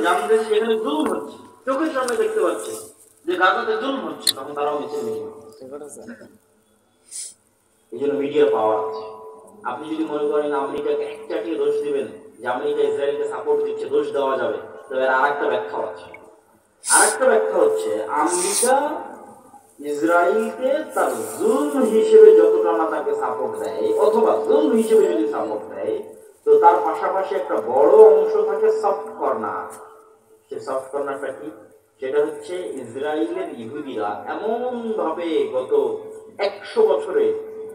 জানতেছে এখানে জুলুম হচ্ছে, চোখের সামনে দেখতে পাচ্ছে যে গাজাতে জুলুম হচ্ছে, তখন তারাও মিছিল মিছিল। এই জন্য মিডিয়ার পাওয়ার আছে। আপনি যদি মনে করেন আমেরিকাকে একচাটিয়ে দোষ দিবেন যে আমেরিকা ইসরায়েলকে সাপোর্ট দিচ্ছে, দোষ দেওয়া যাবে, তবে আর একটা ব্যাখ্যা আছে। আরেকটা ব্যাখ্যা হচ্ছে আমেরিকা ইসরায়েলকে তার জুলম হিসেবে যতটা না তাকে সাপোর্ট দেয়, অথবা জুলম হিসেবে যদি সাপোর্ট দেয়, তো তার পাশাপাশি একটা বড় অংশ থাকে সফট কর্নার। সে সফট কর্নারটা কি? সেটা হচ্ছে ইসরায়েলের ইহুদিরা এমন ভাবে গত 100 বছরে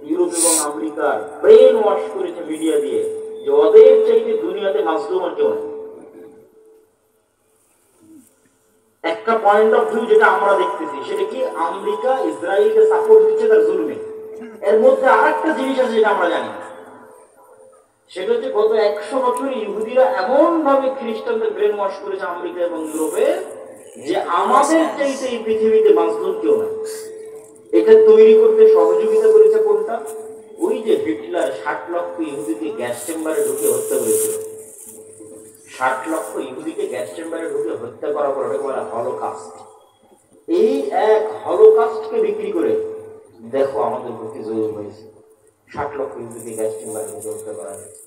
ইউরোপ এবং আমেরিকার ব্রেন ওয়াশ করেছে মিডিয়া দিয়ে, যে ওদের চাইতে দুনিয়াতে মাজলুম আর কেউ নেই। একটা পয়েন্ট অফ ভিউ যেটা আমরা দেখতেছি সেটা কি, আমেরিকা ইসরায়েলকে সাপোর্ট দিচ্ছে তার জুলুমে। এর মধ্যে আরেকটা জিনিস আছে যেটা আমরা জানি, সেটা হচ্ছে গত 100 বছরে ইহুদিরা এমন ভাবে খ্রিস্টানদের ব্রেন ওয়াশ করেছে আমেরিকা এবং ইউরোপে, যে আমাদের চাইতে এই পৃথিবীতে মাজলুম কেউ নাই। এটা তৈরি করতে সহযোগিতা করেছে কোনটা? ওই যে হিটলার 60 লক্ষ ইহুদিকে গ্যাস চেম্বারে ঢুকে হত্যা করেছিল। 60 লক্ষ ইহুদিকে গ্যাস চেম্বারে ঢুকে হত্যা করার পর ওটাকে বলা হলোকাস্ট। এই এক হলোকাস্টকে বিক্রি করে দেখো আমাদের প্রতি জুলুম হয়েছে। 60 লক্ষ ইহুদিকে গ্যাস চেম্বারে ঢুকে হত্যা করা হয়েছে।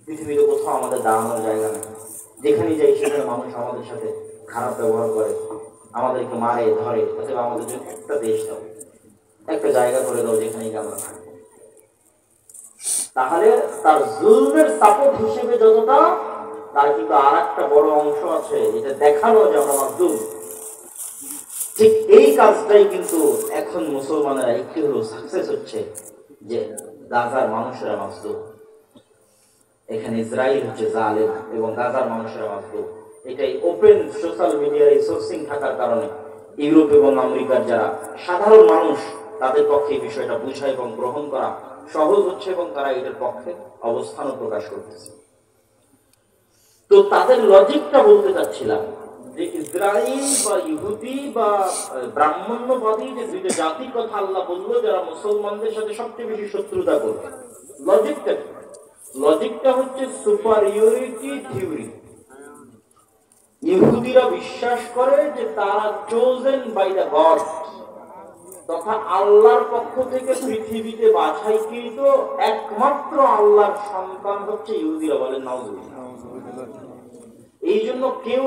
পৃথিবীতে কোথাও আমাদের দাঁড়ানোর জায়গা নেই। যেখানে যাই সেখানে মানুষ আমাদের সাথে খারাপ ব্যবহার করে, আমাদেরকে মারে ধরে। অথবা আমাদের জন্য একটা দেশ দাও, একটা জায়গা করে দাও যেখানে আমরা থাকি। তাহলে তার জুলমের সাপোর্ট হিসেবে যতটা, তার কিন্তু আর একটা বড় অংশ আছে যেটা দেখানো যে আমরা মাজলুম। ঠিক এই কাজটাই কিন্তু এখন মুসলমানেরা একটু হলেও সাকসেস হচ্ছে, যে গাজার মানুষেরা মাজলুম, এখানে ইসরায়েল হচ্ছে জালেম এবং গাজার মানুষেরা মাজলুম। এটাই ওপেন সোশ্যাল মিডিয়ার এই সোর্সিং থাকার কারণে ইউরোপ এবং আমেরিকার যারা সাধারণ মানুষ, তাদের পক্ষে এই বিষয়টা বোঝা এবং গ্রহণ করা সহজ হচ্ছে এবং তারা এটার পক্ষে অবস্থানও প্রকাশ করতেছে। তো তাদের লজিকটা বলতে চাচ্ছিলাম, যে ইসরায়েল বা ইহুদি বা ব্রাহ্মণ্যবাদী যে দুইটা জাতির কথা আল্লাহ বললো যারা মুসলমানদের সাথে সবচেয়ে বেশি শত্রুতা করবে, লজিকটা হচ্ছে সুপারিয়রিটি থিওরি। ইহুদিরা বিশ্বাস করে যে তারা চোজেন বাই দ্য গড, তথা আল্লাহর পক্ষ থেকে পৃথিবীতে বাছাইকৃত একমাত্র আল্লাহর সন্তান হচ্ছে ইহুদিরা। বলেন নাউজুবিল্লাহ। এই জন্য কেউ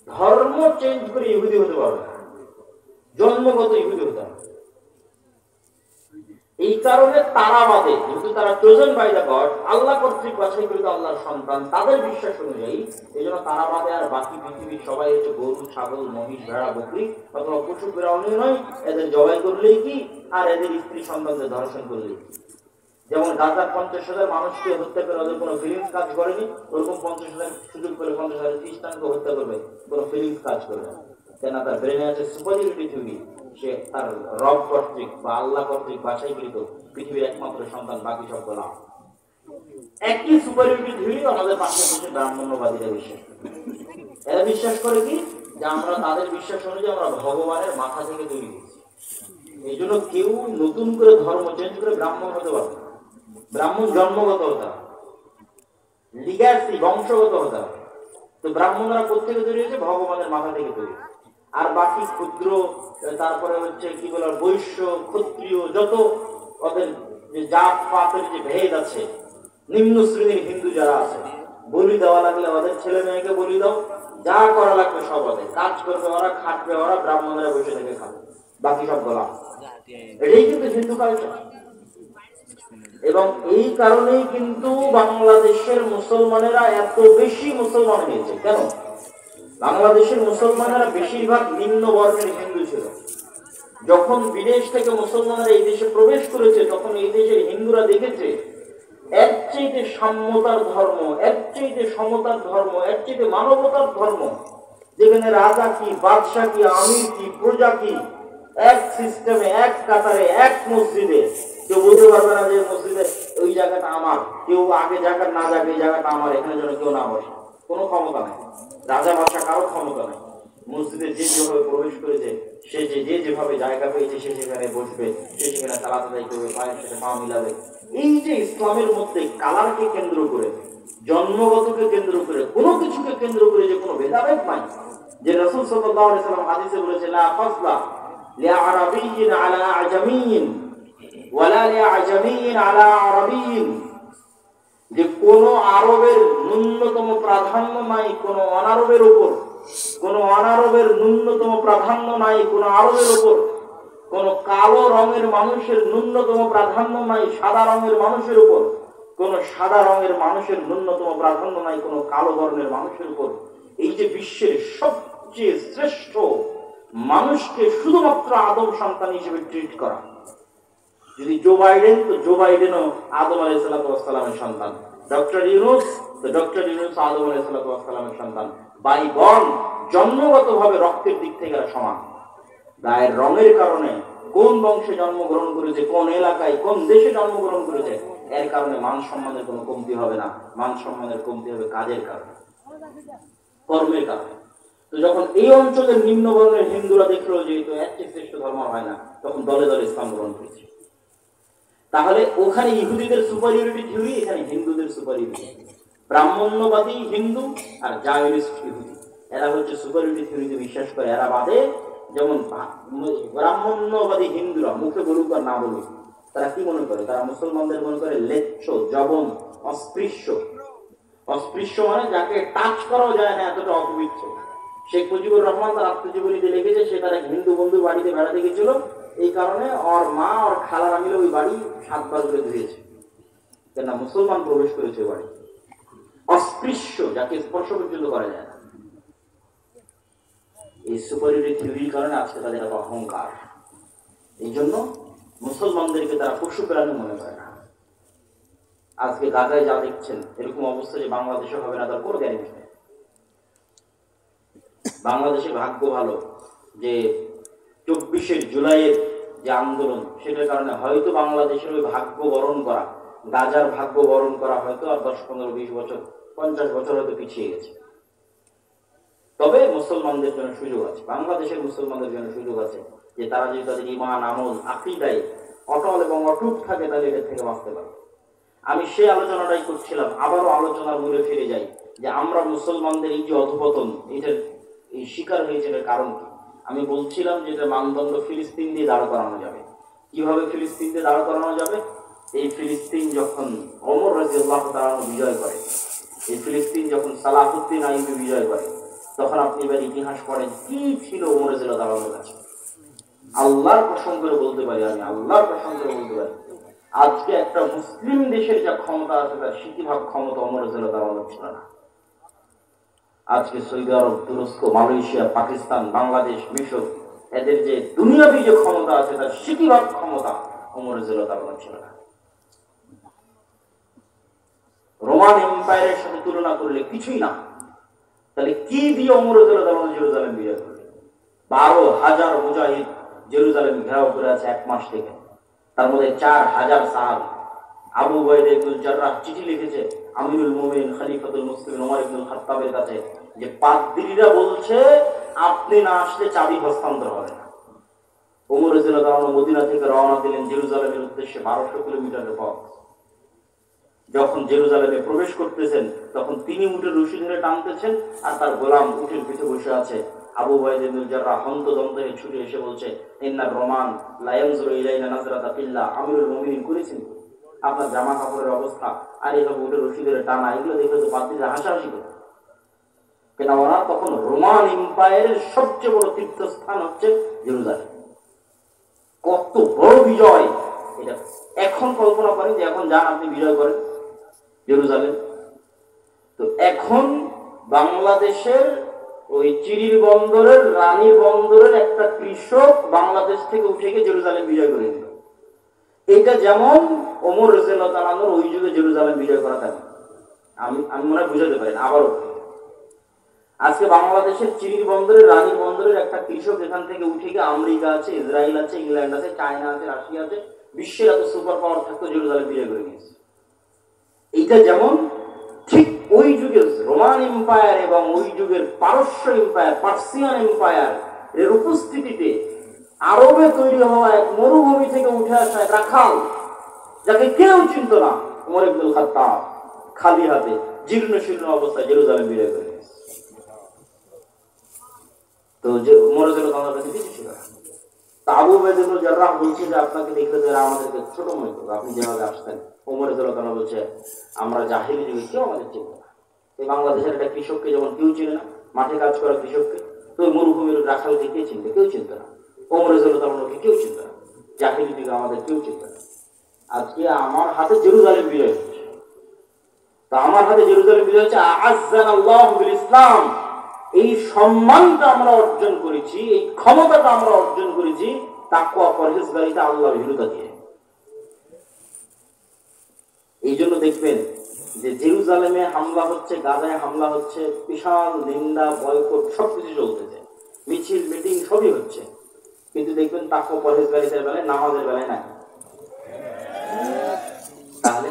ধর্ম চেঞ্জ করে ইহুদি হতে পারবে না, জন্মগত ইহুদি হতে হবে। এই কারণে তারা বাদে, যেহেতু তারা চোজেন বাই দ্য গড, আল্লাহ কর্তৃক বাছাইকৃত আল্লাহর সন্তান, তাদের বিশ্বাস অনুযায়ী এই জন্য তারা বাদে আর বাকি পৃথিবীর সবাই হচ্ছে গরু, ছাগল, মহিষ, ভেড়া, বকরি অথবা পশু প্রাণী নয়। এদের জবাই করলেই কি, আর এদের স্ত্রী সন্তানদের ধর্ষণ করলেই কি। যেমন গাজার 50,000 মানুষকে হত্যা করে ওদের কোনো ফিলিংস কাজ করেনি, ওরকম 50,000 সুযোগ করে 50,000 খ্রিস্টানকে হত্যা করবে, কোনো ফিলিংস কাজ করবে না। কেন? তার ব্রেনে আছে সুপারিয়রিটি থিওরি। সে তার রব কর্তৃক বা আল্লাহ কর্তৃক বাছাইকৃত পৃথিবীর একমাত্র সন্তান, বাকি সব গোলাম। একই সুপারিয়রিটি থিওরি আমাদের পাশাপাশি ব্রাহ্মণ্যবাদীরা বিশ্বাস করে। এরা বিশ্বাস করে কি, যে আমরা তাদের বিশ্বাস অনুযায়ী আমরা ভগবানের মাথা থেকে তৈরি হয়েছি। এই জন্য কেউ নতুন করে ধর্ম চেঞ্জ করে ব্রাহ্মণ হতে পারবে না। ব্রাহ্মণ জন্মগত হতে হবে, লিগ্যাসি বংশগত হতে হবে। তো ব্রাহ্মণরা কোথেকে তৈরি হয়েছে? ভগবানের মাথা থেকে তৈরি। আর বাকি ক্ষুদ্র, তারপরে হচ্ছে কি বলার, বৈশ্য, ক্ষত্রিয়, যত ওদের যে জাত পাতের যে ভেদ আছে, নিম্ন শ্রেণীর হিন্দু যারা আছে, বলি দেওয়া লাগলে ওদের ছেলে মেয়েকে বলি দাও, যা করা লাগবে সব ওদের, কাজ করবে ওরা, খাটবে ওরা, ব্রাহ্মণরা বসে থেকে খাবে, বাকি সব গোলাম। এটাই কিন্তু হিন্দু কালচার। এবং এই কারণেই কিন্তু বাংলাদেশের মুসলমানেরা এত বেশি মুসলমান হয়েছে। কেন? বাংলাদেশের মুসলমানেরা বেশিরভাগ নিম্ন বর্ণের হিন্দু ছিল। যখন বিদেশ থেকে মুসলমানেরা এই দেশে প্রবেশ করেছে, তখন এই দেশের হিন্দুরা দেখেছে এর চাইতে সাম্যতার ধর্ম, এর চাইতে সমতার ধর্ম, এর চাইতে মানবতার ধর্ম, যেখানে রাজা কি, বাদশাহ কি, আমির কি, প্রজা কি, এক সিস্টেমে, এক কাতারে, এক মসজিদে। কেউ বলতে পারবে না যে মসজিদে ওই জায়গাটা আমার, কেউ আগে জায়গা না যাবে, এই জায়গাটা আমার, এখানে যেন কেউ না বসে। কোনো ক্ষমতা নেই, রাজা বাদশাহ কারো ক্ষমতা নেই। মসজিদে যে যেভাবে প্রবেশ করেছে, সে যেভাবে জায়গা পেয়েছে, সে সেখানে বসবে, সে সেখানে তালাতালাই করবে, পায়ের সাথে পা মিলাবে। এই যে ইসলামের মধ্যে কালারকে কেন্দ্র করে, জন্মগতকে কেন্দ্র করে, কোনো কিছুকে কেন্দ্র করে যে কোনো ভেদাভেদ নাই। যে রাসূল সাল্লাল্লাহু আলাইহি ওয়াসাল্লাম হাদিসে বলেছেন লা ফাসলা লিআরাবিয়্যিন আলা আজামিয়্যিন ওয়ালা লিআজামিয়্যিন আলা আরাবিয়্যিন, যে কোন আরবের ন্যূনতম প্রাধান্য নাই কোন অনারবের উপর, কোন অনারবের ন্যূনতম প্রাধান্য নাই কোন আরবের উপর, কোন কালো রঙের মানুষের ন্যূনতম প্রাধান্য নাই সাদা রঙের মানুষের উপর, কোন সাদা রঙের মানুষের ন্যূনতম প্রাধান্য নাই কোন কালো বর্ণের মানুষের উপর। এই যে বিশ্বের সবচেয়ে শ্রেষ্ঠ মানুষকে শুধুমাত্র আদম সন্তান হিসেবে ট্রিট করা। যদি জো বাইডেন, তো জো বাইডেনও আদম আলাইহিস সালামের সন্তান। ডক্টর ইউনূস, তো ডক্টর ইউনূস আদম আলাইহিস সালামের সন্তান। বাই বর্ন, জন্মগতভাবে রক্তের দিক থেকে এরা সমান। গায়ের রঙের কারণে, কোন বংশে জন্মগ্রহণ করেছে, কোন এলাকায়, কোন দেশে জন্মগ্রহণ করেছে, এর কারণে মান সম্মানের কোনো কমতি হবে না। মান সম্মানের কমতি হবে কাজের কারণে, কর্মের কারণে। তো যখন এই অঞ্চলের নিম্নবর্ণের হিন্দুরা দেখলো যে তো এর চেয়ে শ্রেষ্ঠ ধর্ম হয় না, তখন দলে দলে ইসলাম গ্রহণ করেছে। তাহলে ওখানে ইহুদিদের সুপারিয়রিটি থিওরি, এখানে হিন্দুদের সুপারিয়রিটি। ব্রাহ্মণ্যবাদী হিন্দু আর জায়নিস্ট ইহুদি, এরা হচ্ছে সুপারিয়রিটি থিওরিতে বিশ্বাস করে। এরা বাদে যেমন ব্রাহ্মণ্যবাদী হিন্দুরা মুখে বলুক আর না বলুক, তারা কি মনে করে? তারা মুসলমানদের মনে করে লেচ্ছ, জবন, অস্পৃশ্য। অস্পৃশ্য মানে যাকে টাচ করাও যায় না, এতটা অপবিত্র। শেখ মুজিবুর রহমান তার আত্মজীবনীতে লিখেছে, সে তার এক হিন্দু বন্ধুর বাড়িতে বেড়াতে গেছিল, এই কারণে ওর মা ওর খালারা মিলে ওই বাড়ি 7 বার করে ধুয়েছে, কেন মুসলমান প্রবেশ করেছে ওই বাড়ি। অস্পৃশ্য, যাকে স্পর্শ পর্যন্ত করা যায় না। এই সুপারিয়রিটি থিওরির কারণে আজকে তাদের এত অহংকার। এই জন্য মুসলমানদেরকে তারা পশু প্রাণী মনে করে না। আজকে গাজায় যা দেখছেন, এরকম অবস্থা যে বাংলাদেশে হবে না তার কোনো গ্যারেন্টি নেই। বাংলাদেশে ভাগ্য ভালো যে 24শে জুলাইয়ের যে আন্দোলন, সেটার কারণে হয়তো বাংলাদেশের ওই ভাগ্য বরণ করা, গাজার ভাগ্য বরণ করা হয়তো আর 10, 15, 20 বছর, 50 বছর হয়তো পিছিয়ে গেছে। তবে মুসলমানদের জন্য সুযোগ আছে, বাংলাদেশের মুসলমানদের জন্য সুযোগ আছে যে তারা যদি তাদের ঈমান, আমল, আকীদায় অটল এবং অটুট থাকে, তাহলে এর থেকে বাঁচতে পারে। আমি সেই আলোচনাটাই করছিলাম, আবারও আলোচনার মূলে ফিরে যাই যে আমরা মুসলমানদের এই যে অধঃপতন, এটার এই শিকার হয়েছে, এর কারণ কি? আমি বলছিলাম যে এটা মানদণ্ড ফিলিস্তিন দিয়ে দাঁড় করানো যাবে। কিভাবে ফিলিস্তিন দিয়ে দাঁড় করানো যাবে? এই ফিলিস্তিন যখন ওমর রাদিয়াল্লাহু তাআলা বিজয় করে, এই ফিলিস্তিন যখন সালাহুদ্দিন আইয়ুবী বিজয় করে, তখন আপনি এবার ইতিহাস পড়েন কি ছিল ওমর রাদিয়াল্লাহু তাআলার কাছে। আল্লাহর কসম করে বলতে পারি, আমি আল্লাহর কসম করে বলতে পারি, আজকে একটা মুসলিম দেশের যা ক্ষমতা আছে তার 60% ক্ষমতা ওমর রাদিয়াল্লাহু তাআলার ছিল না। আজকে সৌদি আরব, তুরস্ক, মালয়েশিয়া, পাকিস্তান, বাংলাদেশ, মিশর, এদের যে দুনিয়াবী যে ক্ষমতা আছে তার 60% ক্ষমতা ওমর রাদিয়াল্লাহু তাআলার ছিল না। রোমান এম্পায়ারের সাথে তুলনা করলে কিছুই না। তাহলে কি দিয়ে ওমর রাদিয়াল্লাহু তাআলা জেরুজালেম বিজয় করলেন? 12,000 মুজাহিদ জেরুজালেম ঘেরাও করে আছে 1 মাস থেকে, তার মধ্যে 4,000 সাহাবী। আবু উবাইদা ইবনুল জাররাহ চিঠি লিখেছে আমিরুল মুমিনিন খলিফাতুল মুসলিমিন ওমর ইবনুল খাত্তাবের কাছে যে পাদ্রীরা বলছে আপনি না আসলে চাবি হস্তান্তর হবে না। ওমর রাদিয়াল্লাহু তাআলা মদিনা থেকে রওনা দিলেন জেরুজালেমের উদ্দেশ্যে, 1200 কিলোমিটারের পথ। যখন জেরুজালেমে প্রবেশ করতেছেন, তখন তিনি উটের রশি ধরে টানতেছেন আর তার গোলাম উটের পিঠে বসে আছে। আবু উবাইদা ইবনুল জাররাহ হন্তদন্ত হয়ে ছুটে এসে বলছে, ইন্নার রোমান লা ইয়ানজুরু ইলাইনা নাজরাতা ফিল্লাহ, আমিরুল মুমিনিন করেছেন আপনার জামা কাপড়ের অবস্থা আর এইভাবে উটের রশি ধরে টানা, এগুলো দেখে তো পাদ্রীরা হাসাহাসি করে। কেন ওরা তখন রোমান এম্পায়ারের সবচেয়ে বড় তীর্থস্থান হচ্ছে জেরুজালেম। কত বড় বিজয় এটা! এখন কল্পনা করেন যে এখন যান আপনি বিজয় করেন জেরুজালেম। তো এখন বাংলাদেশের ওই চিরির বন্দরের, রানী বন্দরের একটা কৃষক বাংলাদেশ থেকে উঠে গিয়ে জেরুজালেম বিজয় করে নিল। এটা যেমন ওমর রাদিয়াল্লাহু তাআলা ওই যুগে জেরুজালেম বিজয় করা থাকে। আমি মনে হয় বুঝাতে পারি না। আবারও আজকে বাংলাদেশের চিরির বন্দরের, রানী বন্দরের একটা কৃষক এখান থেকে উঠে গিয়ে আমেরিকা আছে, ইসরায়েল আছে, ইংল্যান্ড আছে, চায়না আছে, রাশিয়া আছে, বিশ্বের এত সুপার পাওয়ার থাকতো জেরুজালেম বিজয় করে নিয়েছে। এইটা যেমন ঠিক ওই যুগের রোমান এম্পায়ার এবং ওই যুগের পারস্য এম্পায়ার, পার্সিয়ান এম্পায়ার এর উপস্থিতিতে আরবে তৈরি হওয়া এক মরুভূমি থেকে উঠে আসা এক রাখাল, যাকে কেউ চিনত না, ওমর ইবনুল খাত্তাব খালি হাতে জীর্ণ শীর্ণ অবস্থায় জেরুজালেম বিজয় করে। তো যে উমর রাদিয়াল্লাহু তাআলার কাছে কিছু ছিল না। তা আবু উবাইদা ইবনে জাররাহ বলছে যে আপনাকে দেখলে যারা আমাদেরকে ছোট মনে করবে, আপনি যেভাবে আসতেন। উমর রাদিয়াল্লাহু তাআলা বলছে আমরা জাহিলি যুগে কেউ আমাদের চিনবে না। এই বাংলাদেশের একটা কৃষককে যেমন কেউ চিনে না, মাঠে কাজ করা কৃষককে, তো মরুভূমির রাখালকে কে চিনবে? কেউ চিনতে না। ওমর রাদিয়াল্লাহু তাআলাকে কেউ চিনতে না, জাহিলি যুগে আমাদের কেউ চিনতে না। আজকে আমার হাতে জেরুজালেম বিজয় হচ্ছে, তো আমার হাতে জেরুজালেম বিজয় হচ্ছে আ'আজ্জানাল্লাহু বিল ইসলাম। এই সম্মানটা আমরা অর্জন করেছি, এই ক্ষমতাটা আমরা অর্জন করেছি তাকওয়া পরহেজগারিতা, আল্লাহর ভীরুতা দিয়ে। এই জন্য দেখবেন যে জেরুজালেমে হামলা হচ্ছে, গাজায় হামলা হচ্ছে, বিশাল নিন্দা বয়কট সবকিছু চলতেছে, মিছিল মিটিং সবই হচ্ছে, কিন্তু দেখবেন তাকওয়া পরহেজগারিতার বেলায়, নামাজের বেলায় নাই। তাহলে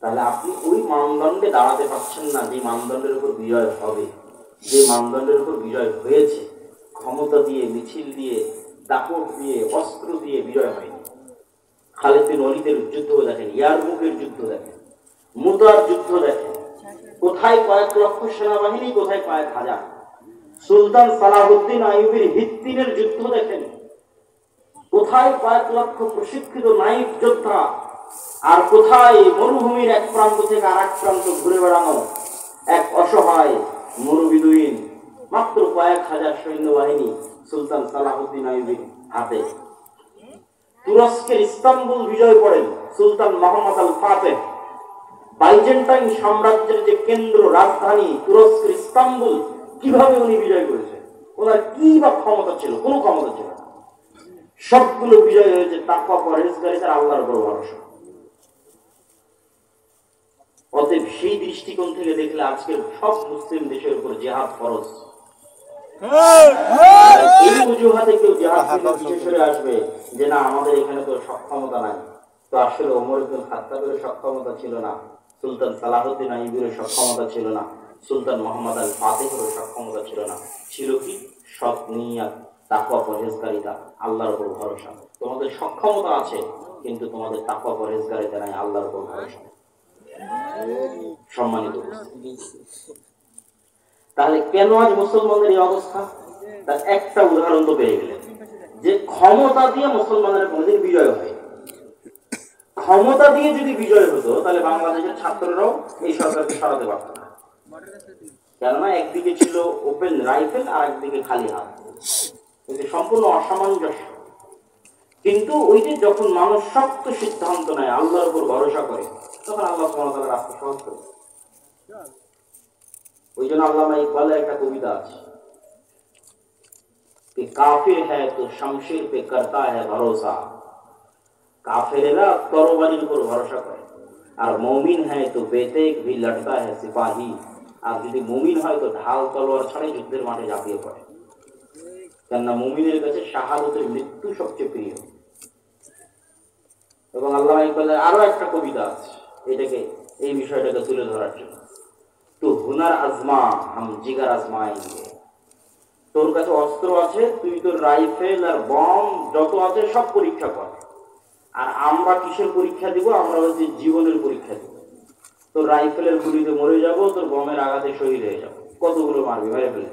তাহলে আপনি ওই মানদণ্ডে দাঁড়াতে পারছেন না যে মানদণ্ডের উপর বিজয় হবে, যে মানদণ্ডের উপর বিজয় হয়েছে। ক্ষমতা দিয়ে, মিছিল দিয়ে, দাপট দিয়ে, অস্ত্র দিয়ে বিজয় হয়নি। খালিদ বিন ওয়ালিদের যুদ্ধ দেখেন, ইয়ারমুকের যুদ্ধ দেখেন, মুতার যুদ্ধ দেখেন, কোথায় কয়েক লক্ষ সেনাবাহিনী, কোথায় কয়েক হাজার। সুলতান সালাহুদ্দিন আইয়ুবীর হিত্তিনের যুদ্ধ দেখেন, কোথায় কয়েক লক্ষ প্রশিক্ষিত নাইক যোদ্ধা, আর কোথায় মরুভূমির এক প্রান্ত থেকে আর এক প্রান্ত ঘুরে বেড়ানো এক অসহায় মরুবিদুইন, মাত্র কয়েক হাজার সৈন্যবাহিনী সুলতান সালাহুদ্দিন আইয়ুবীর হাতে। তুরস্কের ইস্তাম্বুল বিজয় করেন সুলতান মোহাম্মদ আল ফাতেহ। বাইজেন্টাইন সাম্রাজ্যের যে কেন্দ্র রাজধানী তুরস্কের ইস্তাম্বুল, কিভাবে উনি বিজয় করেছেন? ওনার কি বা ক্ষমতা ছিল? কোনো ক্ষমতা ছিল না। সবগুলো বিজয় হয়েছে তাকওয়া পরহেজগারিতার, আল্লাহর উপর ভরসা। অতএব সেই দৃষ্টিকোণ থেকে দেখলে আজকের সব মুসলিম দেশের উপর জিহাদ ফরজ। এই অজুহাতে কেউ জিহাদ থেকে পিছিয়ে সরে আসবে যে না আমাদের এখানে তো সক্ষমতা নাই, তো আসলে ওমর ইবনে খাত্তাবের সক্ষমতা ছিল না, সুলতান সালাহুদ্দিন আইয়ুবীর সক্ষমতা ছিল না, সুলতান মোহাম্মদ আল ফাতেহের সক্ষমতা ছিল না। ছিল কি? সৎ নিয়াত, তাকওয়া পরহেজগারিতা, আল্লাহর উপর ভরসা। তোমাদের সক্ষমতা আছে, কিন্তু তোমাদের তাকওয়া পরহেজগারিতা নাই, আল্লাহর উপর ভরসা। সম্মানিত, তাহলে কেন আজ মুসলমানদের এই অবস্থা? তার একটা উদাহরণ তো পেয়ে গেলেন যে ক্ষমতা দিয়ে মুসলমানের কোনদিন বিজয় হয়। ক্ষমতা দিয়ে যদি বিজয় হতো তাহলে বাংলাদেশের ছাত্ররাও এই সরকারকে সরাতে পারত না। কেননা একদিকে ছিল ওপেন রাইফেল আর একদিকে খালি হাত, কিন্তু সম্পূর্ণ অসামঞ্জস্য। কিন্তু ওই যে যখন মানুষ শক্ত সিদ্ধান্ত নেয়, আল্লাহর উপর ভরসা করে, তখন আল্লাহ সুবহানাহু ওয়া তাআলা রাস্তা সহজ করে। ওই জন্য আল্লামা ইকবালের একটা কবিতা আছে कि काफिर है तो शमशीर पे करता है भरोसा। কাফেরেরা তরবারির উপর ভরসা করে, আর মুমিন হয় তো বেতেক भी लड़ता है सिपाही। আর যদি মুমিন হয় তো ঢাল তলোয়ার ছাড়াই যুদ্ধের মাঠে ঝাঁপিয়ে পড়ে। কেননা মুমিনের কাছে শাহাদাতের মৃত্যু সবচেয়ে প্রিয়। এবং আল্লামা ইকবালের আরো একটা কবিতা আছে এটাকে, এই বিষয়টাকে তুলে ধরার জন্য। তো হুনার আজমা হাম জিগার আজমায়েঙ্গে। তোর কাছে অস্ত্র আছে, তুই তোর রাইফেল আর বম যত আছে সব পরীক্ষা কর। আর আমরা কিসের পরীক্ষা দিব? আমরা হচ্ছে জীবনের পরীক্ষা দিব। তোর রাইফেলের গুলিতে মরে যাব, তোর বমের আঘাতে শহীদ হয়ে যাব, কতগুলো মারবি মেরে ফেলে।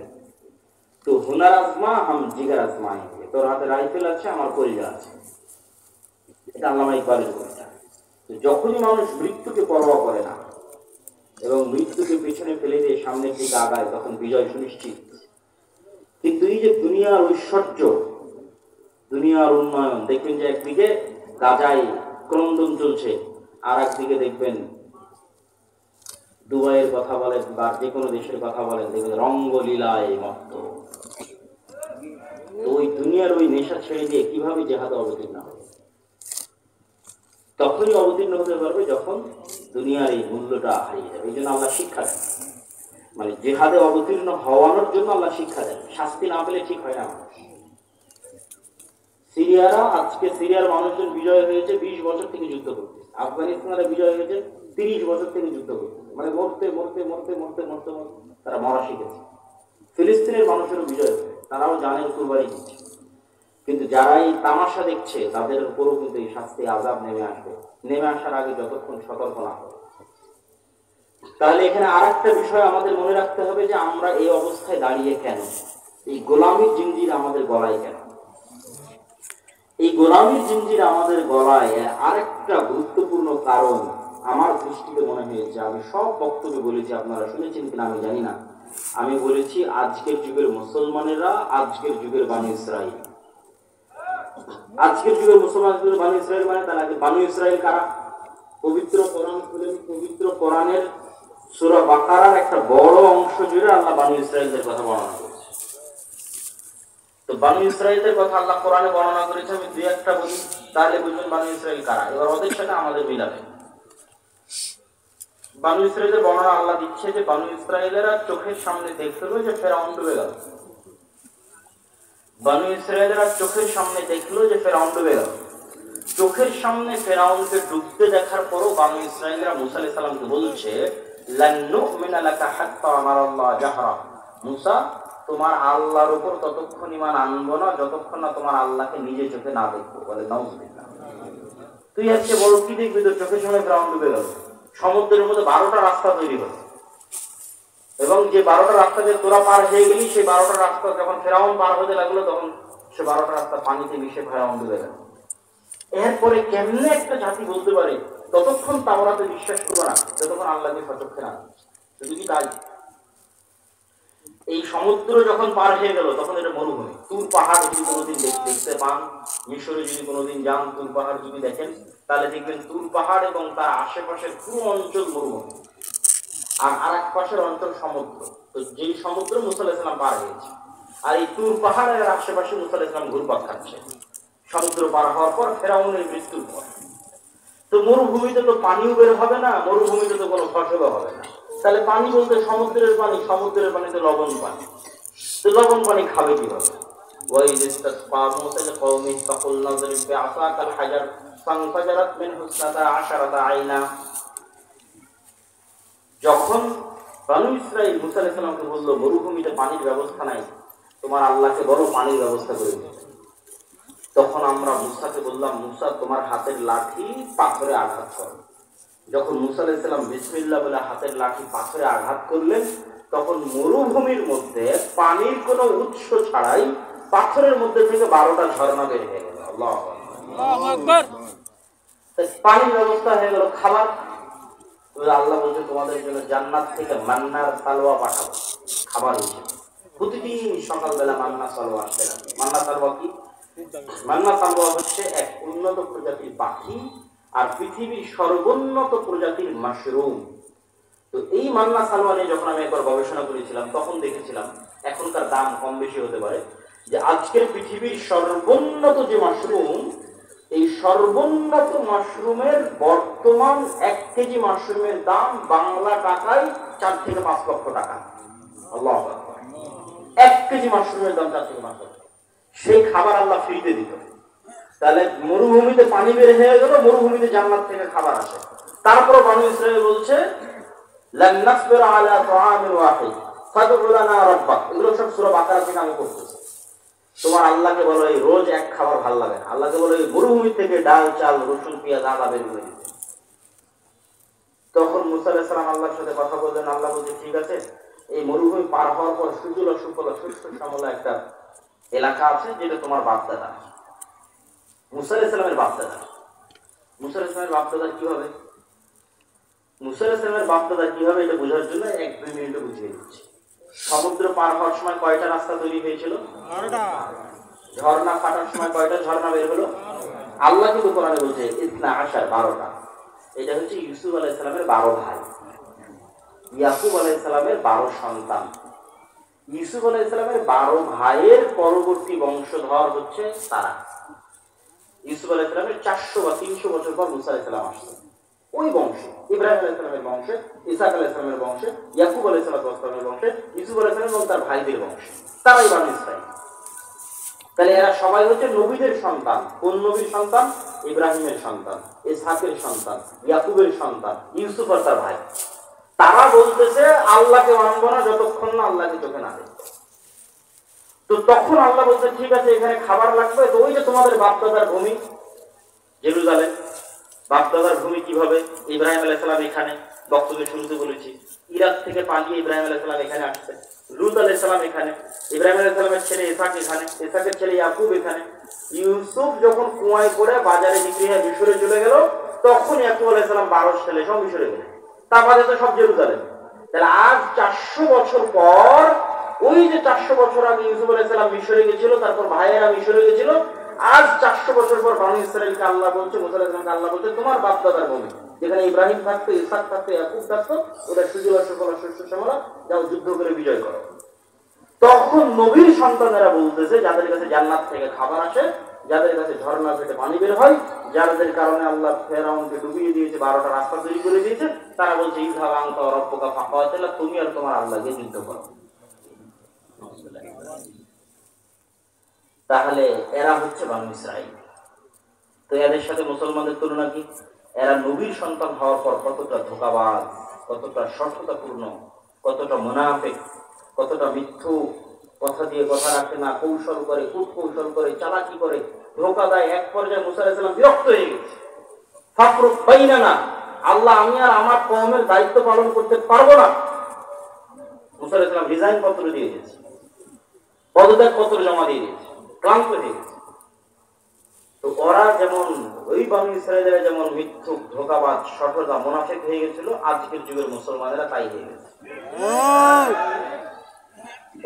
তো হুনার আজমা হাম জিগার আজমায়েঙ্গে। তোর হাতে রাইফেল আছে, আমার কলিজা আছে। এটা আল্লামা ইকবালের কবিতা। যখনই মানুষ মৃত্যুকে পরোয়া করে না এবং মৃত্যুকে পেছনে ফেলে দিয়ে সামনের দিকে আগায়, তখন বিজয় সুনিশ্চিত। কিন্তু এই যে দুনিয়ার ঐশ্বর্য, দুনিয়ার উন্নয়ন, দেখবেন যে একদিকে গাজায় ক্রন্দন চলছে, আর একদিকে দেখবেন দুবাইয়ের কথা বলেন বা যে কোনো দেশের কথা বলেন, দেখবেন রঙ্গলীলায় মত্ত। তো ওই দুনিয়ার ওই নেশা ছেড়ে দিয়ে কিভাবে জিহাদে অবতীর্ণ হবে? তখনই অবতীর্ণ হতে পারবে যখন দুনিয়ার এই মূল্যটা হারিয়ে যাবে। এই জন্য আল্লাহ শিক্ষা দেন, মানে জিহাদে অবতীর্ণ হওয়ানোর জন্য আল্লাহ শিক্ষা দেন। শাস্তি না পেলে ঠিক হয় না। সিরিয়ারা, আজকে সিরিয়ার মানুষজন বিজয় হয়েছে 20 বছর থেকে যুদ্ধ করতে, আফগানিস্তানের বিজয় হয়েছে 30 বছর থেকে যুদ্ধ করতে, মানে মরতে মরতে মরতে মরতে মরতে মরতে তারা মরা শিখেছে। ফিলিস্তিনের মানুষেরও বিজয় হয়েছে, তারাও জানের কুরবানি দিচ্ছে। কিন্তু যারা এই তামাশা দেখছে তাদের উপরও কিন্তু এই শাস্তি আযাব নেমে আসবে। নেমে আসার আগে যতক্ষণ সতর্ক না হবে। তাহলে এখানে আরেকটা বিষয় আমাদের মনে রাখতে হবে যে আমরা এই অবস্থায় দাঁড়িয়ে কেন, এই গোলামীর জিঞ্জির আমাদের গলায় কেন। এই গোলামীর জিঞ্জির আমাদের গলায় আরেকটা গুরুত্বপূর্ণ কারণ আমার দৃষ্টিতে মনে হয়েছে, আমি সব বক্তব্যে বলেছি, আপনারা শুনেছেন কিনা আমি জানি না, আমি বলেছি আজকের যুগের মুসলমানেরা আজকের যুগের বানু ইসরাইল। আজকের যুগের মুসলমানদের বানু ইসরাইল মানে তার আগে বানু ইসরাইল কারা? পবিত্র কোরআন খুলেন, পবিত্র কোরআনের সূরা বাকারার একটা বড় অংশ জুড়ে আল্লাহ বানু ইসরাইলদের কথা বর্ণনা করেছে। তো বানু ইসরাইলদের কথা আল্লাহ কোরআনে বর্ণনা করেছে, আমি দুই একটা বলি তাহলে বুঝবেন বানু ইসরাইল কারা। এবার ওদের সাথে আমাদের মিলাবে। বানু ইসরাইলের বর্ণনা আল্লাহ দিচ্ছে যে বানু ইসরাইলেরা চোখের সামনে দেখলো যে ফেরাউন ডুবে গেল। বানু ইসরাইলেরা চোখের সামনে দেখলো যে ফেরাউন ডুবে গেল। চোখের সামনে ফেরাউনকে ডুবতে দেখার পরও বানু ইসরাইলরা মুসা আলাইহিস সালামকে বলছে, লান নুমিনা লাকা হাত্তা নারাল্লাহ জাহরা, মুসা তোমার আল্লাহর উপর ততক্ষণ ঈমান আনবো না যতক্ষণ না তোমার আল্লাহকে নিজে চোখে না দেখবো। বলে নাউযুবিল্লাহ, তুই আজকে বড় কি দেখবি? তোর চোখের সামনে ফেরাউন ডুবে গেল, সমুদ্রের মধ্যে 12টা রাস্তা তৈরি হলো, এবং যে 12টা রাস্তা দিয়ে তোরা পার হয়ে গেলি, সেই 12টা রাস্তা যখন ফেরাউন পার হতে লাগলো তখন সে 12টা রাস্তা পানিতে মিশে ফেরাউন ডুবে গেল। এরপরে কেমনে একটা জাতি বলতে পারে ততক্ষণ তাওরাতে বিশ্বাস করবো না যতক্ষণ আল্লাহকে সচক্ষে না? শুধু কি তাই? এই সমুদ্র যখন পার হয়ে গেল তখন এটা মরুভূমি। তুর পাহাড় যদি কোনোদিন দেখতে পান, মিশরে যদি কোনোদিন যান, তুর পাহাড় যদি দেখেন তাহলে দেখবেন তুর পাহাড় এবং তার আশেপাশের পুরো অঞ্চল মরুভূমি, আর আরেক পাশের অঞ্চল সমুদ্র। তো যেই সমুদ্র মুসা আলাইহিস সালাম পার হয়েছে, আর এই তুর পাহাড়ের আশেপাশে মুসা আলাইহিস সালাম ঘুরপাক খাচ্ছে সমুদ্র পার হওয়ার পর, ফেরাউনের মৃত্যুর পর। তো মরুভূমিতে তো পানিও বের হবে না, মরুভূমিতে তো কোনো ফসলও হবে না। তাহলে পানি বলতে সমুদ্রের পানি, সমুদ্রের পানি তো লবণ পানি। তো লবণ পানি খাবে কিভাবে? যখন বানু ইসরাইল মুসা আলাইহিস সালামকে বললো মরুভূমিতে পানির ব্যবস্থা নাই, তোমার আল্লাহকে বলো পানির ব্যবস্থা করে দিতে, তখন আমরা মুসাকে বললাম, মুসা তোমার হাতের লাঠি পাথরে আঘাত করো। যখন মুসা আলাইহিস সালাম বিসমিল্লাহ বলে হাতের লাঠি পাথরে আঘাত করলেন, তখন মরুভূমির মধ্যে পানির কোনো উৎস ছাড়াই পাথরের মধ্যে থেকে 12টা ঝর্ণা বের হয়ে গেল। আল্লাহু আকবার। পানির ব্যবস্থা হয়ে গেল। খাবার, আল্লাহ বলছে তোমাদের জন্য জান্নাত থেকে মান্নার সালোয়া পাঠাবো খাবার হিসেবে। প্রতিদিন সকালবেলা মান্না সালোয়া আসতে লাগে। মান্না সালোয়া কি? মান্না সালোয়া হচ্ছে এক উন্নত প্রজাতির পাখি আর পৃথিবীর সর্বোন্নত প্রজাতির মাশরুম। তো এই মান্না সালোয়া নিয়ে যখন আমি একবার গবেষণা করেছিলাম তখন দেখেছিলাম, এখনকার দাম কম বেশি হতে পারে, যে আজকের পৃথিবীর সর্বোন্নত যে মাশরুম, এই সর্বোন্নত মাশরুমের বর্তমান 1 কেজি মাশরুমের দাম বাংলা টাকায় 4 থেকে 5 লক্ষ টাকা। আল্লাহু আকবার। 1 কেজি মাশরুমের দাম 4 থেকে 5 লক্ষ। সেই খাবার আল্লাহ ফ্রিতে দিত। তাহলে মরুভূমিতে পানি বের হয়ে গেল, মরুভূমিতে জান্নাত থেকে খাবার আসে। তারপর বানু ইসরাইল বলছে লান নাসবিরা আলা তাআমিন ওয়াহিদ ফাদউ লানা রাব্বাক। এগুলো সব সূরা বাকারা থেকে আমি পড়তেছি। তোমার আল্লাহকে বলো এই রোজ এক খাবার ভালো লাগে না, আল্লাহকে বলো এই মরুভূমি থেকে ডাল চাল রসুন পেঁয়াজ আদা বের করে দিতে। তখন মুসা আলাইহিস সালাম আল্লাহর সাথে কথা বললেন। আল্লাহ বলছে ঠিক আছে, এই মরুভূমি পার হওয়ার পর সুজলা সুফলা শস্য শ্যামলা একটা এলাকা আছে যেটা তোমার বাপদাদা মুসা আলাইহিস সালামের বাপদাদা। মুসা আলাইহিস সালামের বাপদাদা কি হবে? মুসা আলাইহিস সালামের বাপদাদা কি হবে এটা বোঝার জন্য 1-2 মিনিটে বুঝিয়ে দিচ্ছি। সমুদ্র পার হওয়ার সময় কয়টা রাস্তা তৈরি হয়েছিল? 12টা। ঝর্ণা ফাটার সময় কয়টা ঝর্ণা বের হলো? আল্লাহ কিন্তু কোরআনে বলছে ইসনা আশার 12টা। এটা হচ্ছে ইউসুফ আলাইহিস সালামের 12 ভাই, ইয়াকুব আলাইহিস সালামের 12 সন্তান। ইউসুফ আলাইহিস সালামের 12 ভাইয়ের পরবর্তী বংশধর হচ্ছে তারা। ইউসুফ আলাইহিস সালামের 400 বা 300 বছর পর মুসা আলাইহিস সালাম আসছেন। ওই বংশে ইব্রাহিম আলাইহিস সালামের বংশে, ইসহাক আলাইহিস সালামের বংশে, ইয়াকুব আলাইহিস সালামের বংশে, ইউসুফ আলাইহিস সালাম এবং তার ভাইদের বংশে, তারাই বানু ইসরাইল। তাহলে এরা সবাই হচ্ছে নবীদের সন্তান। কোন নবীর সন্তান? ইব্রাহিমের সন্তান, ইসহাকের সন্তান, ইয়াকুবের সন্তান, ইউসুফ আর তার ভাই। তারা বলতেছে আল্লাহকে মানবো না যতক্ষণ না আল্লাহকে চোখে না দেখবো। তো তখন আল্লাহ বলছে ঠিক আছে এখানে খাবার লাগবে। তো ওই যে তোমাদের বাপদাদার ভূমি জেরুজালেম, বাপদাদার ভূমি কিভাবে? ইব্রাহিম আলাইহিস সালাম এখানে বক্তব্যের শুরুতে বলেছি ইরাক থেকে পালিয়ে ইব্রাহিম আলাইহিস সালাম এখানে আসছে, লূত আলাইহিস সালাম এখানে, ইব্রাহিম আলাইহিস সালামের ছেলে ইসহাক এখানে, ইসহাকের ছেলে ইয়াকুব এখানে। ইউসুফ যখন কুয়ায় করে বাজারে বিক্রি হয়ে মিশরে চলে গেল, তখন ইয়াকুব আলাইহিস সালাম 12 ছেলে সব মিশরে গেল, তারপরে তো সব জেরুজালেম। তাহলে আজ 400 বছর পর, ওই যে 400 বছর আগে ইউসুফ আলাইহিস সালাম মিশরে গেছিল, তারপর ভাইয়েরা মিশরে গেছিল, আজ 400 বছর পর বনী ইসরাইলকে আল্লাহ বলছে, মুসা আলাইহিস সালামকে আল্লাহ বলছে তোমার বাপ দাদার ভূমি, যেখানে ইব্রাহিম থাকতো, ইসহাক থাকতো, ইয়াকুব থাকতো, ওটা সুজলা সুফলা শস্য শ্যামলা, যাও যুদ্ধ করে বিজয় করো। তখন নবীর সন্তানেরা বলতেছে, যাদের কাছে জান্নাত থেকে খাবার আসে, যাদের কাছে ঝর্ণা থেকে পানি বের হয়, যাদের কারণে আল্লাহ ফেরাউনকে ডুবিয়ে দিয়েছে, 12টা রাস্তা তৈরি করে দিয়েছে, তারা বলছে ইযহাব আনতা ওয়া রাব্বুকা ফাকাতিলা, তুমি আর তোমার আল্লাহ গিয়ে যুদ্ধ করো। তাহলে এরা হচ্ছে বনী ইসরাইল। তো এদের সাথে মুসলমানদের তুলনা কি? এরা নবীর সন্তান হওয়ার পর কতটা ধোঁকাবাজ, কতটা সততাপূর্ণ, কতটা মুনাফিক, কতটা মিথ্যু, কথা দিয়ে কথা রাখে না, কৌশল করে, কূটকৌশল করে, চালাকি করে, ধোঁকা দেয়। এক পর্যায়ে মুসা আলাইহিস সালাম বিরক্ত হয়ে গেছে। ফাফরুক বাইনানা, আল্লাহ আমি আর আমার কওমের দায়িত্ব পালন করতে পারবো না। মুসা আলাইহিস সালাম রিজাইন পত্র দিয়ে দিয়েছে, পদত্যাগ পত্র জমা দিয়ে দিয়েছে, ক্লান্ত হয়ে গেছে। তো ওরা যেমন, ওই বনী ইসরাইলেরা যেমন মিথ্যুক, ধোঁকাবাজ, সততা, মুনাফিক হয়ে গেছিল, আজকের যুগের মুসলমানেরা তাই হয়ে গেছে।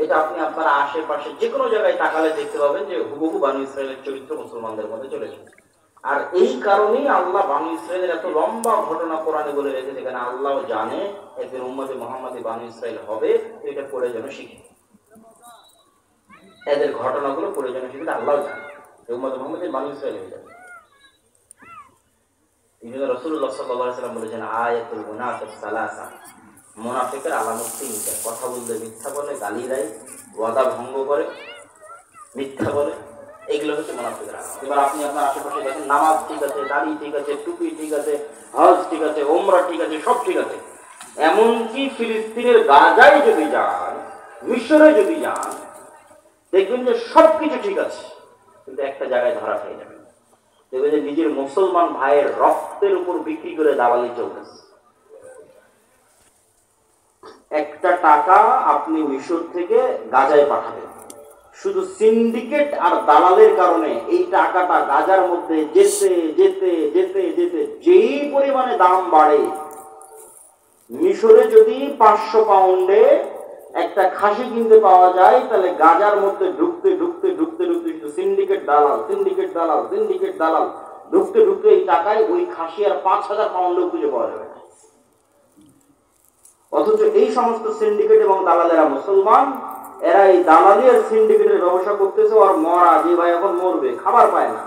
এটা আপনি আপনার আশেপাশে যে কোনো জায়গায় তাকালে দেখতে পাবেন যে হুবহু বনী ইসরাইলের চরিত্র মুসলমানদের মধ্যে চলে এসেছে। আর এই কারণেই আল্লাহ বনী ইসরাইলের এত লম্বা ঘটনা কোরআনে বলে রেখেছে, যেখানে আল্লাহ জানে একদিন উম্মতে মুহাম্মাদি বনী ইসরাইল হবে, এটা পড়ে যেন শিখে, এদের ঘটনাগুলো পড়ে যেন শিখে, আল্লাহ জানে উম্মতে মুহাম্মাদি বনী ইসরাইল হয়ে যাবে। রাসূলুল্লাহ সাল্লাল্লাহু আলাইহি ওয়াসাল্লাম বলেছেন, আয়াতুল মুনাফিক সালাসা, মুনাফিকের আলামত তিনটা। কথা বলতে মিথ্যা বলে, গালি দেয়, ওয়াদা ভঙ্গ করে, মিথ্যা বলে, এগুলো হচ্ছে মুনাফিকের আলামত। এবার আপনি আপনার আশেপাশে দেখেন, নামাজ ঠিক আছে, দাড়ি ঠিক আছে, টুপি ঠিক আছে, হজ ঠিক আছে, ওমরা ঠিক আছে, সব ঠিক আছে, এমনকি ফিলিস্তিনের গাজায় যদি যান, মিশরে যদি যান, দেখবেন যে সবকিছু ঠিক আছে, কিন্তু একটা জায়গায় ধরা খেয়ে যাবে। দেখবেন যে নিজের মুসলমান ভাইয়ের রক্তের উপর বিক্রি করে দালালি চলতেছে। একটা টাকা আপনি মিশর থেকে গাজায় পাঠাবেন, শুধু সিন্ডিকেট আর দালালের কারণে এই টাকাটা গাজার মধ্যে যেতে যেতে যেতে যেতে যেই পরিমাণে দাম বাড়ে, মিশরে যদি 500 পাউন্ডে একটা খাসি কিনতে পাওয়া যায়, তাহলে গাজার মধ্যে ঢুকতে ঢুকতে ঢুকতে ঢুকতে শুধু সিন্ডিকেট দালাল, সিন্ডিকেট দালাল, সিন্ডিকেট দালাল, ঢুকতে ঢুকতে এই টাকায় ওই খাসি আর 5000 পাউন্ডও খুঁজে পাওয়া যাবে না। অথচ এই সমস্ত সিন্ডিকেট এবং দালালেরা মুসলমান, এরা এই দালালি আর সিন্ডিকেটের ব্যবসা করতেছে। আর মরা যে ভাই এখন মরবে, খাবার পায় না,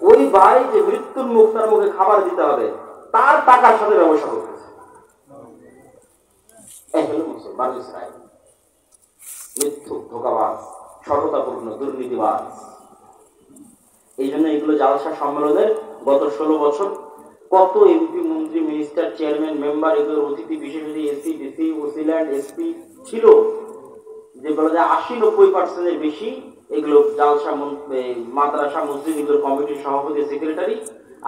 ওই ভাই যে মৃত্যুর মুখ, তার মুখে খাবার দিতে হবে, তার টাকার সাথে ব্যবসা করতেছে। মুসলমান ইসরায়েল মিথ্যুক, ধোঁকাবাজ, সততাপূর্ণ, দুর্নীতিবাজ। এই জন্য এগুলো জালসা সম্মেলনের গত 16 বছর কত এমপি, মন্ত্রী, মিনিস্টার, চেয়ারম্যান, মেম্বার, এগুলোর অতিথি বিশেষ এসি, ডিসি, ওসিল্যান্ড, এসপি ছিল, যেগুলো 80-90% বেশি এগুলো জালসা, মাদ্রাসা, মসজিদ, এগুলোর কমিটির সভাপতি, সেক্রেটারি,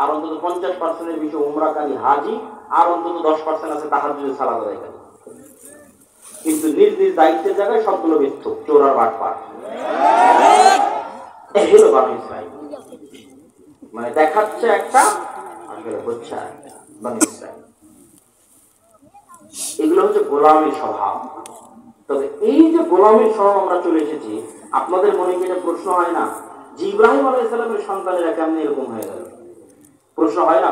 আর অন্তত 50% বেশি উমরাকারী হাজি, আর অন্তত 10% আছে তাহাজ্জুদের সালাত আদায়কারী। কিন্তু নিজ নিজ দায়িত্বের জায়গায় সবগুলো মিথ্যুক, চোর আর বাটপার। এগুলো বনী ইসরাইল, মানে দেখাচ্ছে একটা, আসলে হচ্ছে একটা বনী ইসরাইল। এগুলো হচ্ছে গোলামীর স্বভাব। তবে এই যে গোলামীর স্বভাব আমরা চলে এসেছি, আপনাদের মনে কি এটা প্রশ্ন হয় না যে ইব্রাহিম আলাইহিস সালামের সন্তানেরা কেমন এরকম হয়ে গেল? প্রশ্ন হয় না?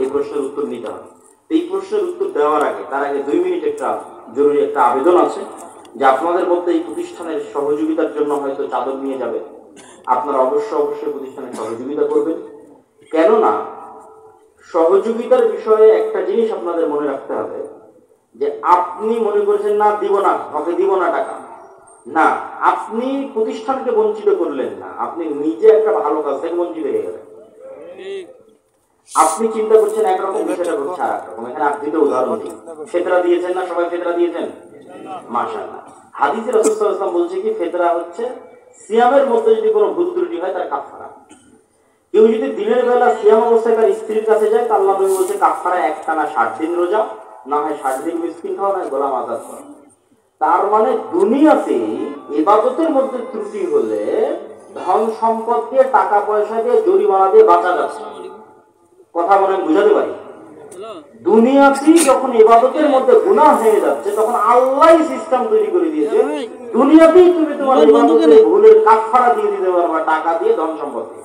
এই প্রশ্নের উত্তর নিতে হবে। এই প্রশ্নের উত্তর দেওয়ার আগে, তার আগে 2 মিনিট একটা জরুরি একটা আবেদন আছে, যে আপনাদের মধ্যে এই প্রতিষ্ঠানের সহযোগিতার জন্য হয়তো চাদর নিয়ে যাবে, আপনারা অবশ্যই প্রতিষ্ঠানের সহযোগিতা করবেন। কেননা সহযোগিতার বিষয়ে একটা জিনিস আপনাদের মনে রাখতে হবে, যে আপনি মনে করছেন না দিব না, ওকে দিব না টাকা, না, আপনি প্রতিষ্ঠানকে বঞ্চিত করলেন না, আপনি নিজে একটা ভালো কাজ থেকে বঞ্চিত হয়ে গেলেন। আপনি চিন্তা করছেন একরকম, বিষয়টা করছে আর একরকম। এখানে আপনি তো উদাহরণ দিন, ফেতরা দিয়েছেন না? সবাই ফেতরা দিয়েছেন, মাশাআল্লাহ। হাদিসে রাসূল সাল্লাল্লাহু আলাইহি ওয়াসাল্লাম বলছে কি, ফেতরা হচ্ছে সিয়ামের মধ্যে যদি কোনো ভুল ত্রুটি হয় তার কাফারা। কেউ যদি দিনের বেলা সিয়াম অবস্থায় তার স্ত্রীর কাছে যায়, তা আল্লাহ নবী বলছে কাফারা একটানা 60 দিন রোজা, না হয় 60 দিন মিসকিন খাওয়া, না গোলাম আজাদ করা। তার মানে দুনিয়াতে ইবাদতের মধ্যে ত্রুটি হলে ধন সম্পদ দিয়ে, টাকা পয়সা দিয়ে, জরিমানা দিয়ে বাঁচা যাচ্ছে। কথা মনে বুঝাতে পারি? দুনিয়াতেই যখন ইবাদতের মধ্যে গুনাহ হয়ে যাচ্ছে, তখন আল্লাহই সিস্টেম তৈরি করে দিয়েছে দুনিয়াতেই তুমি তোমার ইবাদতের ভুলের কাফারা দিয়ে দিতে পারবা, টাকা দিয়ে, ধন সম্পদ দিয়ে।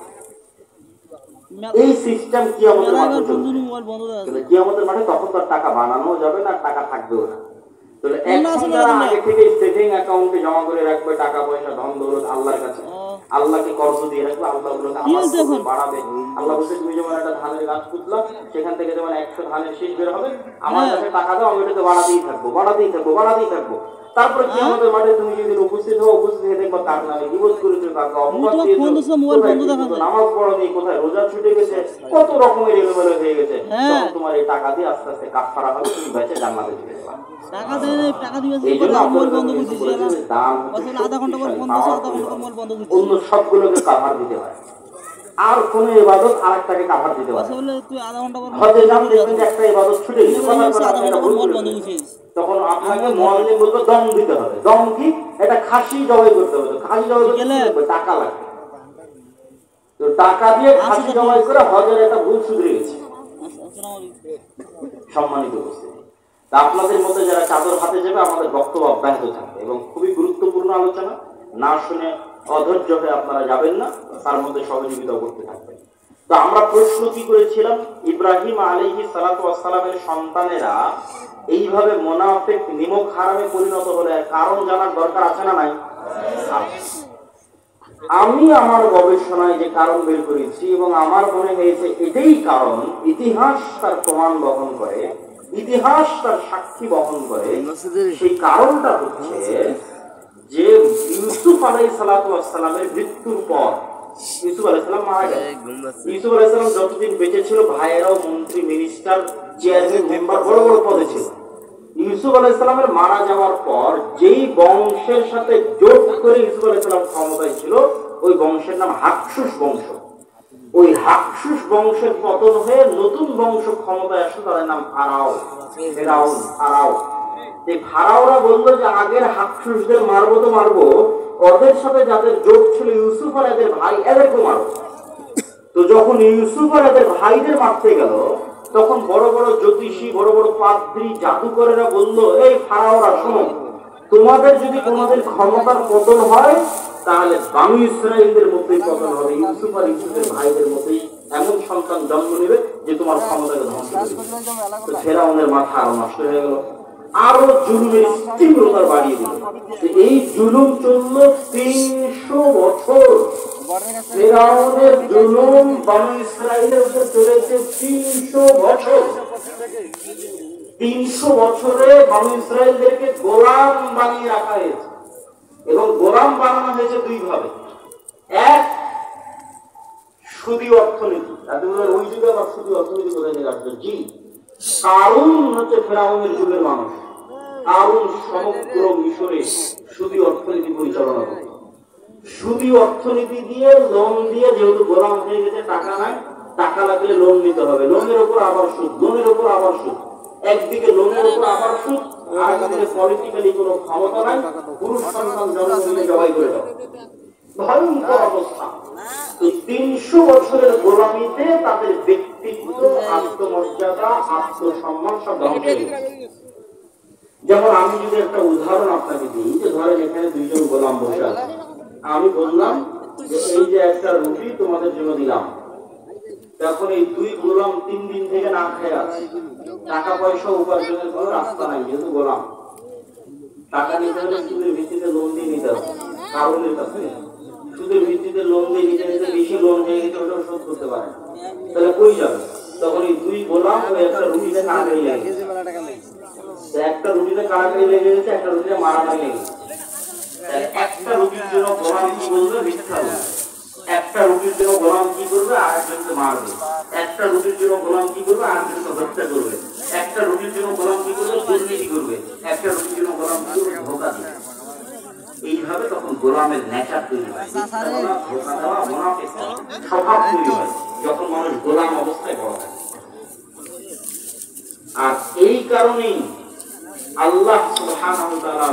এই সিস্টেম কিয়ামতের মাঠে চলবে। কিয়ামতের মাঠে তখন তো টাকা বানানো যাবে না, টাকা থাকবেও না। তাহলে এখন যারা আগে থেকে সেভিং অ্যাকাউন্টে জমা করে রাখবে টাকা পয়সা, ধন দৌলত আল্লাহর কাছে, আল্লাহকে কর্জ দিয়ে রাখবে, আল্লাহ বলবে আমার বাড়াবে। আল্লাহ বলছে তুমি যেমন একটা ধানের গাছ পুতলা, সেখান থেকে যেমন 100 ধানের শীষ বের হবে, আমার কাছে টাকা দাও, আমি এটাকে বাড়াতেই থাকবো, বাড়াতেই থাকবো, বাড়াতেই থাকবো। তারপরে কিয়ামতের মাঠে তুমি যদি উপস্থিত হও, উপস্থিত হয়ে দেখবা কার নামে গীবত করেছো, কাকে অপবাদ দিয়েছো, নামাজ পড়ো নেই, কোথায় রোজা ছুটে গেছে, কত রকমের এলোমেলো হয়ে গেছে। তখন তোমার এই টাকা দিয়ে আস্তে আস্তে কাফারা হবে, তুমি বেঁচে জান্নাতে চলে যাবে। এই জন্য অন্য সবগুলোকে কাভার দিতে হয়, আর কোন ইবাদত আরেকটাকে কাভার দিতে হয়। হজে যান, দেখবেন যে একটা ইবাদত ছুটে গেছে, তখন আপনাকে মুয়াজ্জিন বলবে দম দিতে হবে। দম কি? এটা খাসি জবাই করতে হবে। খাসি জবাই করতে টাকা লাগবে, তো টাকা দিয়ে খাসি জবাই করে হজের একটা ভুল শুধরে গেছে। সম্মানিত উপস্থিতি, তা আপনাদের মধ্যে যারা চাদর হাতে যাবে, আমাদের বক্তব্য অব্যাহত থাকবে এবং খুবই গুরুত্বপূর্ণ আলোচনা, না শুনে অধৈর্য হয়ে আপনারা যাবেন না, তার মধ্যে সহযোগিতা করতে থাকবেন। তো আমরা প্রশ্ন কি করেছিলাম, ইব্রাহিম আলাইহিস সালাতু ওয়াস সালামের সন্তানেরা এইভাবে মুনাফিক নিমক হারামে পরিণত হলে কারণ জানার দরকার আছে না নাই? আমি আমার গবেষণায় যে কারণ বের করেছি এবং আমার মনে হয়েছে এটাই কারণ, ইতিহাস তার প্রমাণ বহন করে, ইতিহাস তার সাক্ষী বহন করে। সেই কারণটা হচ্ছে যে ইউসুফ আলাইহিস সালাতু ওয়াস সালামের মৃত্যুর পর ইউসুফ আলাইহিস সালাম মারা গেলেন। ইউসুফ আলাইহিস সালাম যতদিন বেঁচে ছিল, ভাইয়েরাও মন্ত্রী, মিনিস্টার, চেয়ারম্যান, মেম্বার, বড় বড় পদে ছিল। ইউসুফ আলাইহিস সালামের মারা যাওয়ার পর যেই বংশের সাথে জোট করে ইউসুফ আলাইহিস সালাম ক্ষমতায় ছিল, ওই বংশের নাম হাকসুস বংশ। ওই হাকসুস বংশের পতন হয়ে নতুন বংশ ক্ষমতায় আসে, তাদের নাম ফারাও, ফেরাউন, ফারাও। এই ফারাওরা বললো যে আগের হাকসুসদের মারবো তো মারবো, ওদের সাথে যাদের জোট ছিল ইউসুফ আর এদের ভাই, এদেরকে মারবো। তো যখন ইউসুফ আর এদের ভাইদের মারতে গেল, তখন বড় বড় জ্যোতিষী, বড় বড় পাদ্রী, জাদুকরেরা বলল, এই ফারাওরা শোনো, তোমাদের যদি তোমাদের ক্ষমতার পতন হয়, তাহলে বানু ইসরাইলদের মধ্যেই পতন হবে, ইউসুফ আর ইউসুফের ভাইদের মধ্যেই এমন সন্তান জন্ম নেবে যে তোমার ক্ষমতাকে ধ্বংস করে দিবে। তো ফেরাউনের মাথা আরো নষ্ট হয়ে গেল, আরো জুলুমের তীব্রতা বাড়িয়ে দিল। এই জুলুম চলল 300 বছর। ফেরাউনের জুলুম বানু ইসরাইলের উপর চলেছে 300 বছর। 300 বছরে বানু ইসরাইলদেরকে গোলাম বানিয়ে রাখা হয়েছে, এবং গোলাম বানানো হয়েছে দুই ভাবে। এক, সুদী অর্থনীতি। ওই যুগে আবার সুদী অর্থনীতি কোথায় থেকে আসবে? জি, কারুন হচ্ছে ফেরাউনের যুগের মানুষ। কারুন সমগ্র মিশরে সুদী অর্থনীতি পরিচালনা করে। সুদী অর্থনীতি দিয়ে, লোন দিয়ে, যেহেতু গোলাম হয়ে গেছে, টাকা নাই, টাকা লাগলে লোন নিতে হবে, লোনের উপর আবার সুদ, লোনের উপর আবার সুদ। একদিকে লোনের উপর আবার সুদ, আর একদিকে পলিটিক্যালি কোনো ক্ষমতা নাই, পুরুষ সন্তান জন্ম দিলে জবাই করে দাও। ভয়ঙ্কর অবস্থা। এই 300 বছরের গোলামিতে তাদের ব্যক্তিত্ব, আত্মমর্যাদা, আত্মসম্মান সব ধ্বংস হয়ে গেছে। যেমন আমি যদি একটা উদাহরণ আপনাকে দিই, যে ধরেন এখানে দুইজন গোলাম বসে আছে, আমি বললাম যে এই যে একটা রুটি তোমাদের জন্য দিলাম, তখন এই দুই গোলাম 3 দিন থেকে না খেয়ে আছে, টাকা পয়সা উপার্জনের কোনো রাস্তা নাই, যেহেতু গোলাম। টাকা নিতে হলে সুদের ভিত্তিতে লোন দিয়ে নিতে হবে কারণের কাছে, সুদের ভিত্তিতে লোন দিয়ে নিতে নিতে বেশি লোন হয়ে গেছে, ওটা শোধ করতে পারে, তাহলে কই যাবে? তখন এই দুই গোলাম ওই একটা রুটিতে কারাকারি লেগে গেছে, একটা রুটিতে কারাকারি লেগে গেছে, একটা রুটিতে মারামারি লেগে গেছে। একটা রুটির জন্য গোলাম কি বলবে? মিথ্যা বলবে। একটা রুটির জন্য গোলাম কি করবে? আরেকজনকে মারবে। একটা রুটির জন্য গোলাম কি করবে? আরেকজনকে হত্যা করবে। একটা রুটির জন্য গোলাম কি করবে? দুর্নীতি করবে। একটা রুটির জন্য গোলাম কি করবে? ধোঁকা দিবে। এইভাবে তখন গোলামের নেশার তৈরি হয়, ধোঁকা দেওয়া, মুনাফিক স্বভাব তৈরি হয় যখন মানুষ গোলাম অবস্থায় বড় হয়। আর এই কারণেই আল্লাহ সুবহানাহু ওয়া তাআলা